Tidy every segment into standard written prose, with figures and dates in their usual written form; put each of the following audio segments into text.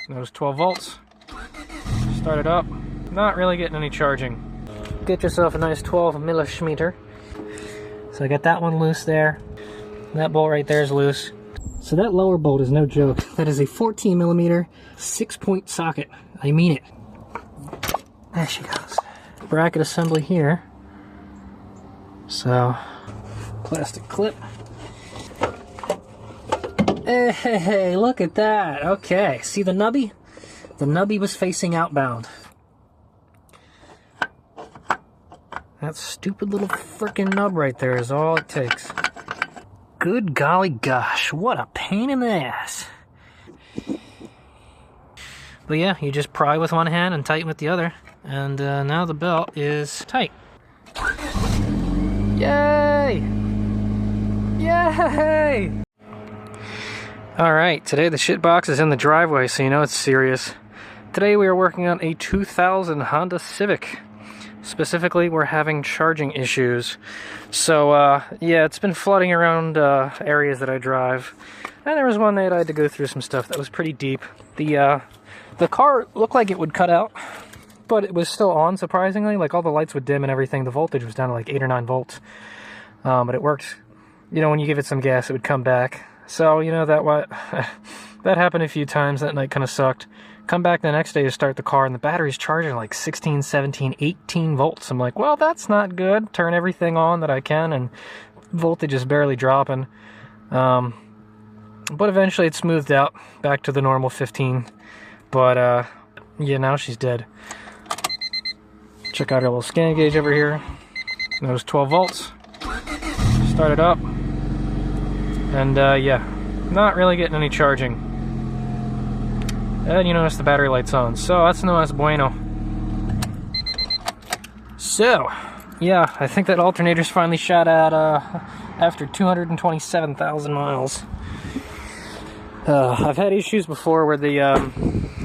Notice 12 volts. Start it up. Not really getting any charging. Get yourself a nice 12 millimeter. So I got that one loose there. That bolt right there is loose. So that lower bolt is no joke. That is a 14 millimeter 6-point socket. I mean it. There she goes. Bracket assembly here. So, plastic clip. Hey, look at that. Okay, see the nubby? The nubby was facing outbound. That stupid little frickin' nub right there is all it takes. Good golly gosh, what a pain in the ass. But yeah, you just pry with one hand and tighten with the other. And now the belt is tight. Yay! Yay! Alright, today the shit box is in the driveway, so you know it's serious. Today we are working on a 2000 Honda Civic. Specifically, we're having charging issues. So, yeah, it's been flooding around areas that I drive. And there was one day that I had to go through some stuff that was pretty deep. The car looked like it would cut out, but it was still on, surprisingly. Like, all the lights would dim and everything. The voltage was down to like 8 or 9 volts. But it worked. You know, when you give it some gas, it would come back. So, you know, that happened a few times. That night kind of sucked. Come back the next day to start the car, and the battery's charging like 16, 17, 18 volts. I'm like, well, that's not good. Turn everything on that I can, and voltage is barely dropping. But eventually it smoothed out back to the normal 15. But, yeah, now she's dead. Check out our little scan gauge over here. Notice 12 volts. Start it up. And, yeah, not really getting any charging. And you notice the battery light's on, so that's no es bueno. So, yeah, I think that alternator's finally shot out after 227,000 miles. I've had issues before where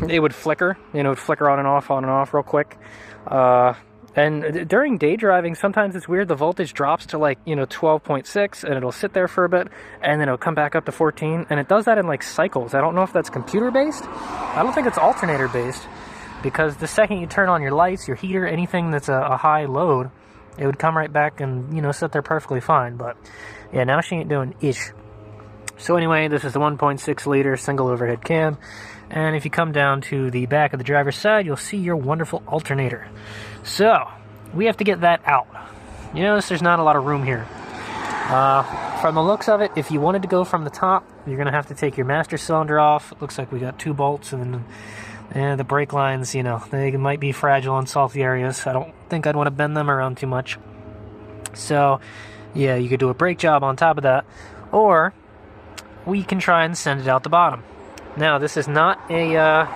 it would flicker, you know, it would flicker on and off real quick. And during day driving, sometimes it's weird, the voltage drops to like, you know, 12.6, and it'll sit there for a bit, and then it'll come back up to 14, and it does that in like cycles. I don't know if that's computer-based. I don't think it's alternator-based, because the second you turn on your lights, your heater, anything that's a high load, it would come right back and, you know, sit there perfectly fine. But yeah, now she ain't doing ish. So anyway, this is the 1.6 liter single overhead cam, and if you come down to the back of the driver's side, you'll see your wonderful alternator. So, we have to get that out. You notice there's not a lot of room here. From the looks of it, if you wanted to go from the top, you're going to have to take your master cylinder off. It looks like we got 2 bolts, and the brake lines, you know, they might be fragile in salty areas. I don't think I'd want to bend them around too much. So, yeah, you could do a brake job on top of that, or we can try and send it out the bottom. Now, this is not a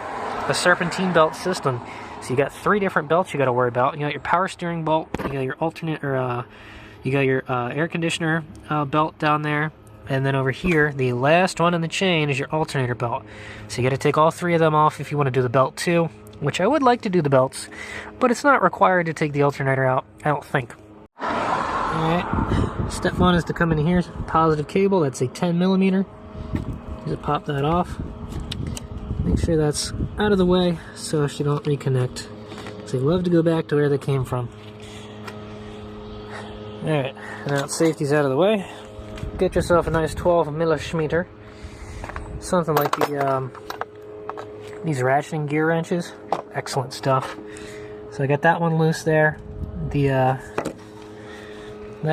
serpentine belt system. So you got 3 different belts you got to worry about. You got your power steering bolt, you got your you got your air conditioner belt down there, and then over here, the last one in the chain is your alternator belt. So you got to take all 3 of them off if you want to do the belt too, which I would like to do the belts, but it's not required to take the alternator out, I don't think. Alright, step 1 is to come in here, positive cable, that's a 10 millimeter. Just pop that off. Make sure that's out of the way so she don't reconnect. So you love to go back to where they came from. Alright, now safety's out of the way. Get yourself a nice 12 millimeter. Something like these ratcheting gear wrenches. Excellent stuff. So I got that one loose there. That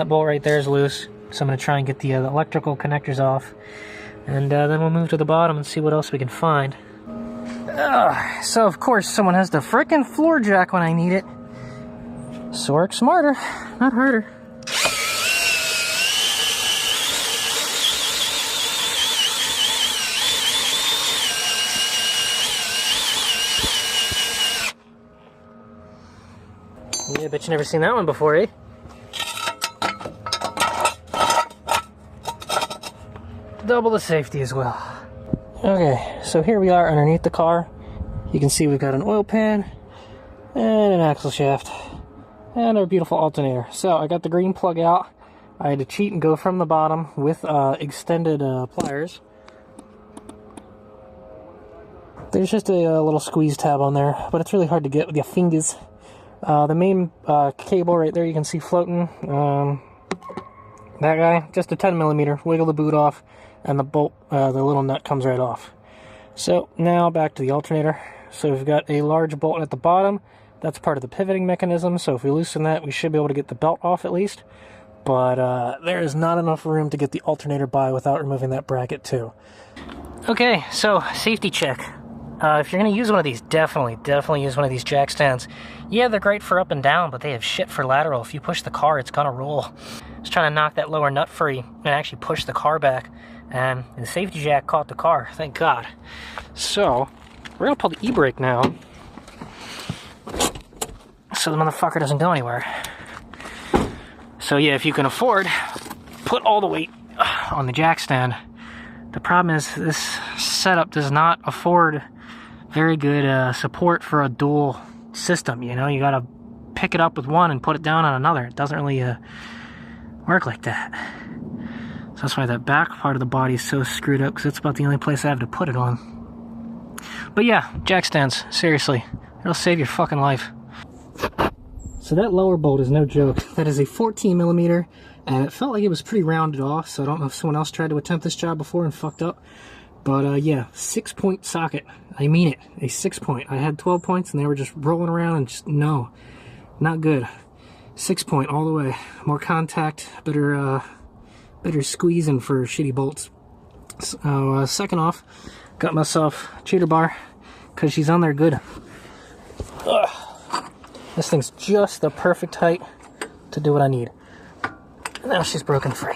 bolt right there is loose. So I'm going to try and get the electrical connectors off. And then we'll move to the bottom and see what else we can find. So of course someone has the frickin' floor jack when I need it. So work smarter, not harder. Yeah, I bet you never seen that one before, eh? Double the safety as well. Okay, so here we are underneath the car. You can see we've got an oil pan and an axle shaft and our beautiful alternator. So I got the green plug out. I had to cheat and go from the bottom with extended pliers. There's just a little squeeze tab on there, but it's really hard to get with your fingers. The main cable right there you can see floating. That guy, just a 10mm. Wiggle the boot off, and the bolt, the little nut comes right off. So now back to the alternator. So we've got a large bolt at the bottom. That's part of the pivoting mechanism, so if we loosen that, we should be able to get the belt off at least. But there is not enough room to get the alternator by without removing that bracket too. Okay, so safety check. If you're going to use one of these, definitely use one of these jack stands. Yeah, they're great for up and down, but they have shit for lateral. If you push the car, it's going to roll. Just trying to knock that lower nut free and actually push the car back. And the safety jack caught the car, thank God. So, we're going to pull the e-brake now, so the motherfucker doesn't go anywhere. So yeah, if you can afford, put all the weight on the jack stand. The problem is this setup does not afford very good support for a dual system. You know, you gotta pick it up with one and put it down on another. It doesn't really work like that. So that's why that back part of the body is so screwed up, because it's about the only place I have to put it on. But yeah, jack stands, seriously, it'll save your fucking life. So that lower bolt is no joke. That is a 14mm, and it felt like it was pretty rounded off, so I don't know if someone else tried to attempt this job before and fucked up. But yeah, 6-point socket. I mean it, a 6-point. I had 12 points and they were just rolling around and just, no, not good. 6-point all the way. More contact, better squeezing for shitty bolts. So second off, got myself a cheater bar, because she's on there good. Ugh. This thing's just the perfect height to do what I need. Now she's broken free.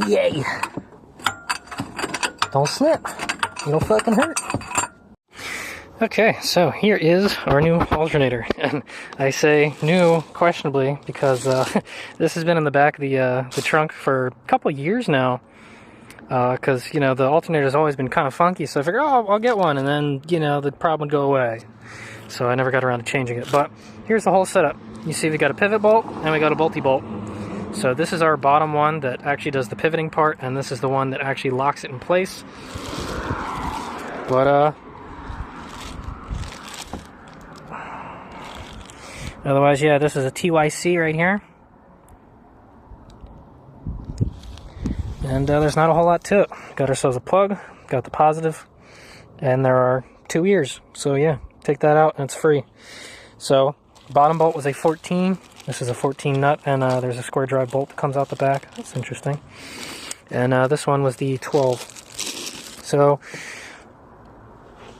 Yay! Don't snap. It'll fucking hurt. Okay, so here is our new alternator. And I say new questionably because this has been in the back of the trunk for a couple years now. Because, you know, the alternator's always been kind of funky, so I figured, oh, I'll get one, and then, you know, the problem would go away. So I never got around to changing it. But here's the whole setup. You see we got a pivot bolt, and we got a bolty bolt. So this is our bottom one that actually does the pivoting part, and this is the one that actually locks it in place. But, otherwise, yeah, this is a TYC right here. And there's not a whole lot to it. Got ourselves a plug, got the positive, and there are 2 ears. So yeah, take that out and it's free. So bottom bolt was a 14. This is a 14 nut, and there's a square drive bolt that comes out the back. That's interesting. And this one was the 12. So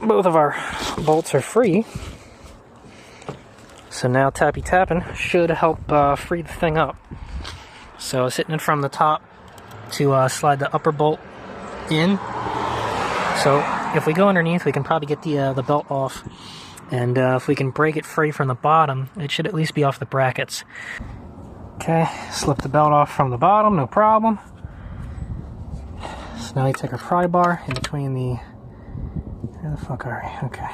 both of our bolts are free. So now tappy tapping should help free the thing up. So it's hitting it from the top to slide the upper bolt in. So if we go underneath, we can probably get the belt off. And if we can break it free from the bottom, it should at least be off the brackets. Okay, slip the belt off from the bottom, no problem. So now you take a pry bar in between the... Where the fuck are we? Okay.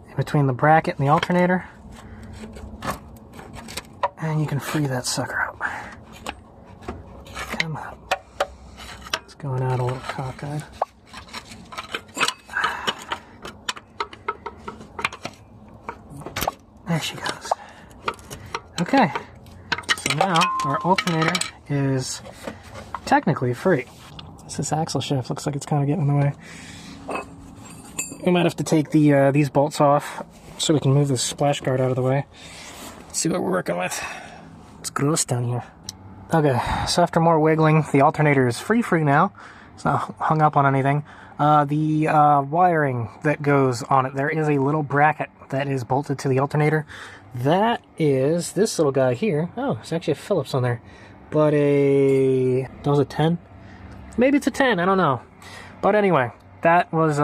In between the bracket and the alternator. And you can free that sucker up. Come on. It's going out a little cockeyed. There she goes. Okay, so now our alternator is technically free. This axle shaft looks like it's kind of getting in the way. We might have to take these bolts off so we can move the splash guard out of the way. Let's see what we're working with. It's gross down here. Okay, so after more wiggling, the alternator is free now. It's not hung up on anything. The wiring that goes on it, there is a little bracket that is bolted to the alternator. That is this little guy here. Oh, there's actually a Phillips on there. But that was a 10? Maybe it's a 10, I don't know. But anyway, that was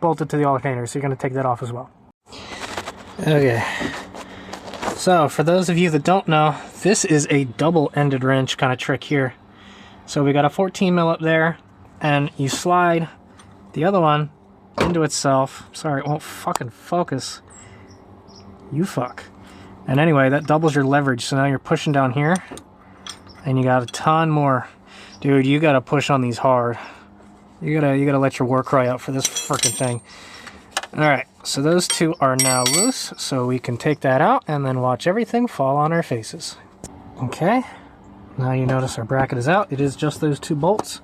bolted to the alternator, so you're going to take that off as well. Okay. So, for those of you that don't know, this is a double-ended wrench kind of trick here. So we got a 14 mil up there, and you slide the other one into itself. Sorry, it won't fucking focus. You fuck. And anyway, that doubles your leverage, so now you're pushing down here, and you got a ton more. Dude, you gotta push on these hard. You gotta let your war cry out for this frickin' thing. Alright, so those two are now loose, so we can take that out and then watch everything fall on our faces. Okay, now you notice our bracket is out. It is just those two bolts.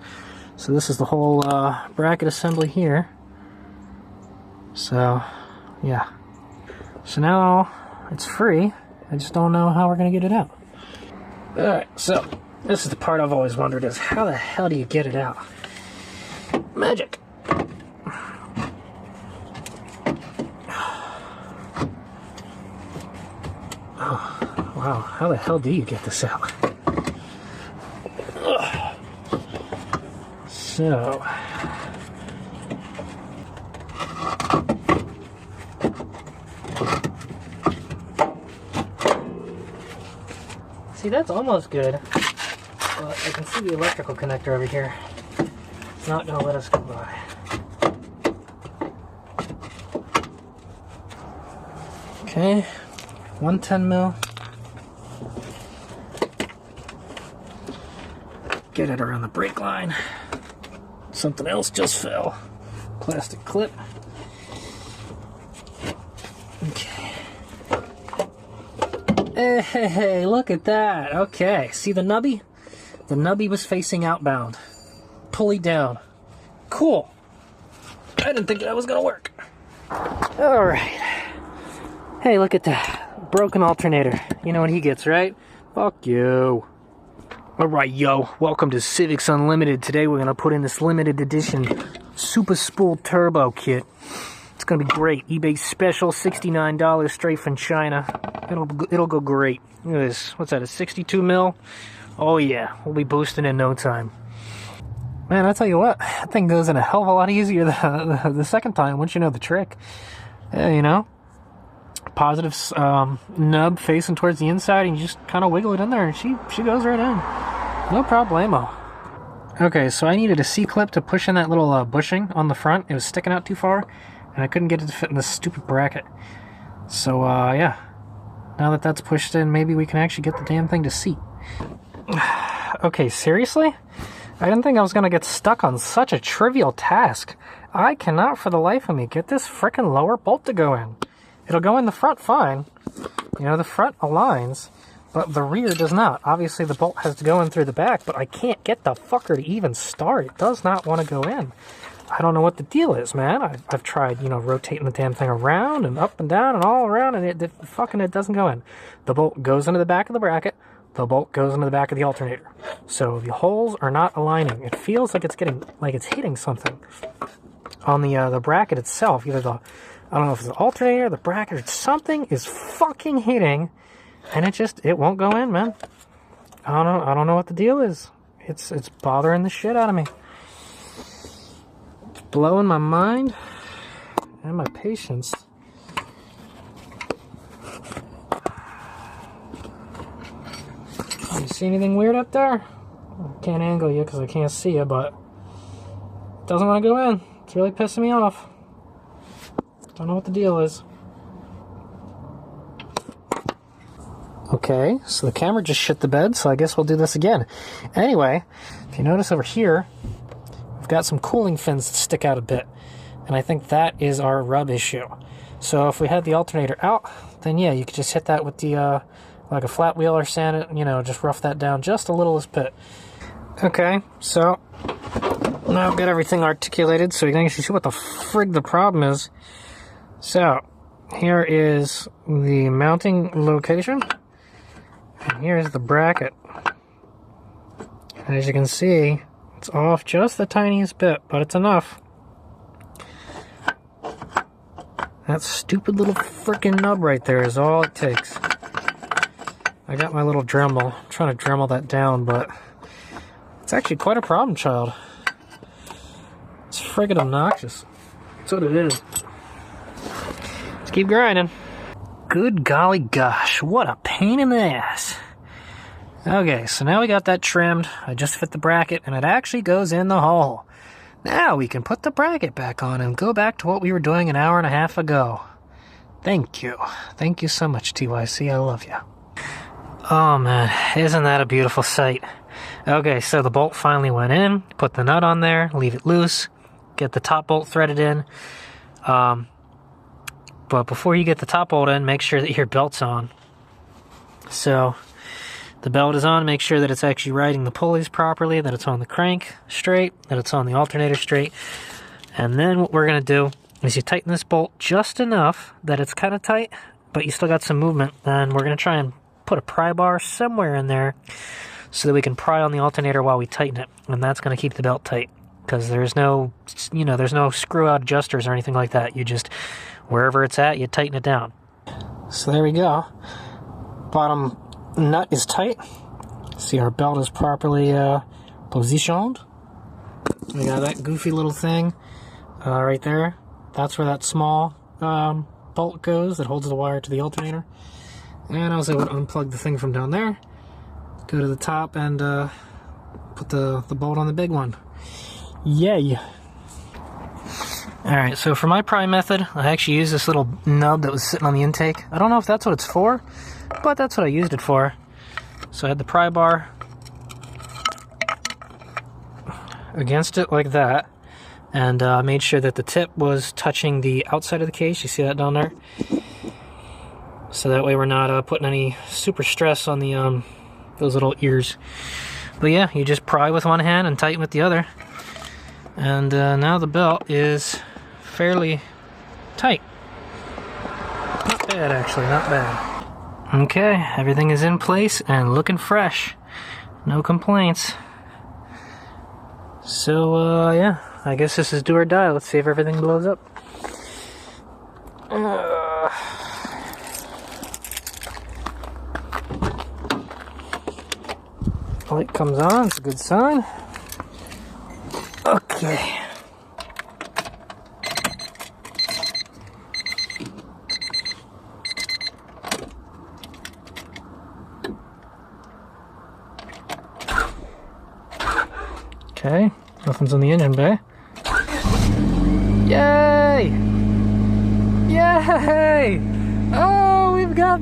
So this is the whole bracket assembly here. So, yeah. So now it's free. I just don't know how we're gonna get it out. Alright, so this is the part I've always wondered is how the hell do you get it out? Magic. Oh, wow, how the hell do you get this out? Ugh. So, see, that's almost good, but I can see the electrical connector over here. It's not going to let us go by. Okay, 110 mil. Get it around the brake line. Something else just fell. Plastic clip. Okay. Hey, look at that. Okay, see the nubby? The nubby was facing outbound. Pulley down. Cool. I didn't think that was gonna work. Alright. Hey, look at that. Broken alternator. You know what he gets, right? Fuck you. Alright, yo. Welcome to Civics Unlimited. Today we're gonna put in this limited edition Super Spool Turbo kit. It's gonna be great. eBay special, $69 straight from China. It'll go great. Look at this. What's that, a 62 mil? Oh yeah, we'll be boosting in no time. Man, I tell you what, that thing goes in a hell of a lot easier the second time once you know the trick. You know, positive nub facing towards the inside, and you just kind of wiggle it in there, and she goes right in. No problemo. Okay, so I needed a C-clip to push in that little bushing on the front. It was sticking out too far, and I couldn't get it to fit in this stupid bracket. So, yeah. Now that that's pushed in, maybe we can actually get the damn thing to seat. Okay, seriously? I didn't think I was going to get stuck on such a trivial task. I cannot for the life of me get this frickin' lower bolt to go in. It'll go in the front fine. You know, the front aligns, but the rear does not. Obviously, the bolt has to go in through the back, but I can't get the fucker to even start. It does not want to go in. I don't know what the deal is, man. I've tried, you know, rotating the damn thing around and up and down and all around, and it doesn't go in. The bolt goes into the back of the bracket. The bolt goes into the back of the alternator. So the holes are not aligning. It feels like it's hitting something on the bracket itself. Either I don't know if it's the alternator, the bracket, or something is fucking hitting, and it won't go in, man. I don't know what the deal is. It's bothering the shit out of me. It's blowing my mind and my patience. You see anything weird up there? I can't angle you because I can't see you, but it doesn't want to go in. It's really pissing me off. Don't know what the deal is. Okay, so the camera just shit the bed, so I guess we'll do this again. Anyway, if you notice over here, we've got some cooling fins that stick out a bit, and I think that is our rub issue. So if we had the alternator out, then yeah, you could just hit that with the like a flat wheel or sand it, you know, just rough that down just a little bit. Okay, so now I've got everything articulated so you can actually see what the frig the problem is. So here is the mounting location, and here's the bracket. And as you can see, it's off just the tiniest bit, but it's enough. That stupid little freaking nub right there is all it takes. I got my little Dremel. I'm trying to Dremel that down, but it's actually quite a problem child. It's friggin' obnoxious. That's what it is. Let's keep grinding. Good golly gosh, what a pain in the ass. Okay, so now we got that trimmed. I just fit the bracket, and it actually goes in the hole. Now we can put the bracket back on and go back to what we were doing an hour and a half ago. Thank you. Thank you so much, TYC. I love you. Oh man, isn't that a beautiful sight? Okay, so the bolt finally went in. Put the nut on there, leave it loose, get the top bolt threaded in. But before you get the top bolt in, make sure that your belt's on. So the belt is on, make sure that it's actually riding the pulleys properly, that it's on the crank straight, that it's on the alternator straight. And then what we're going to do is you tighten this bolt just enough that it's kind of tight, but you still got some movement. And we're going to try and put a pry bar somewhere in there so that we can pry on the alternator while we tighten it. And that's going to keep the belt tight, because there's no, there's no screw out adjusters or anything like that. You just, wherever it's at, you tighten it down. So there we go. Bottom nut is tight. See, our belt is properly positioned. We got that goofy little thing right there. That's where that small bolt goes that holds the wire to the alternator. And I was able to unplug the thing from down there, go to the top, and put the bolt on the big one. Yay! Alright, so for my pry method, I actually used this little nub that was sitting on the intake. I don't know if that's what it's for, but that's what I used it for. So I had the pry bar against it like that, and made sure that the tip was touching the outside of the case. You see that down there? So that way we're not putting any super stress on the those little ears. But yeah, you just pry with one hand and tighten with the other. And now the belt is fairly tight. Not bad, actually, not bad. Okay, everything is in place and looking fresh. No complaints. So, yeah, I guess this is do or die. Let's see if everything blows up. Light comes on, it's a good sign. Okay. Okay, nothing's on the engine bay. Yay! Yay! Oh, we've got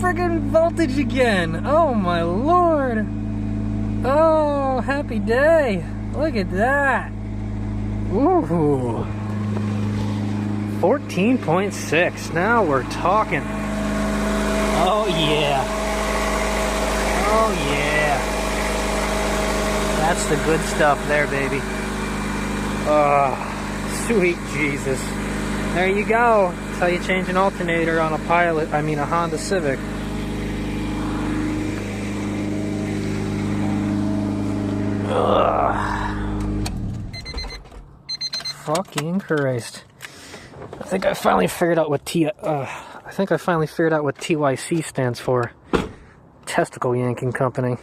friggin' voltage again! Oh my lord! Oh, happy day! Look at that! Ooh! 14.6. Now we're talking. Oh yeah! Oh yeah! That's the good stuff there, baby. Oh, sweet Jesus. There you go. That's how you change an alternator on a a Honda Civic. Ugh. Fucking Christ. I think I finally figured out what TYC stands for. Testicle Yanking Company.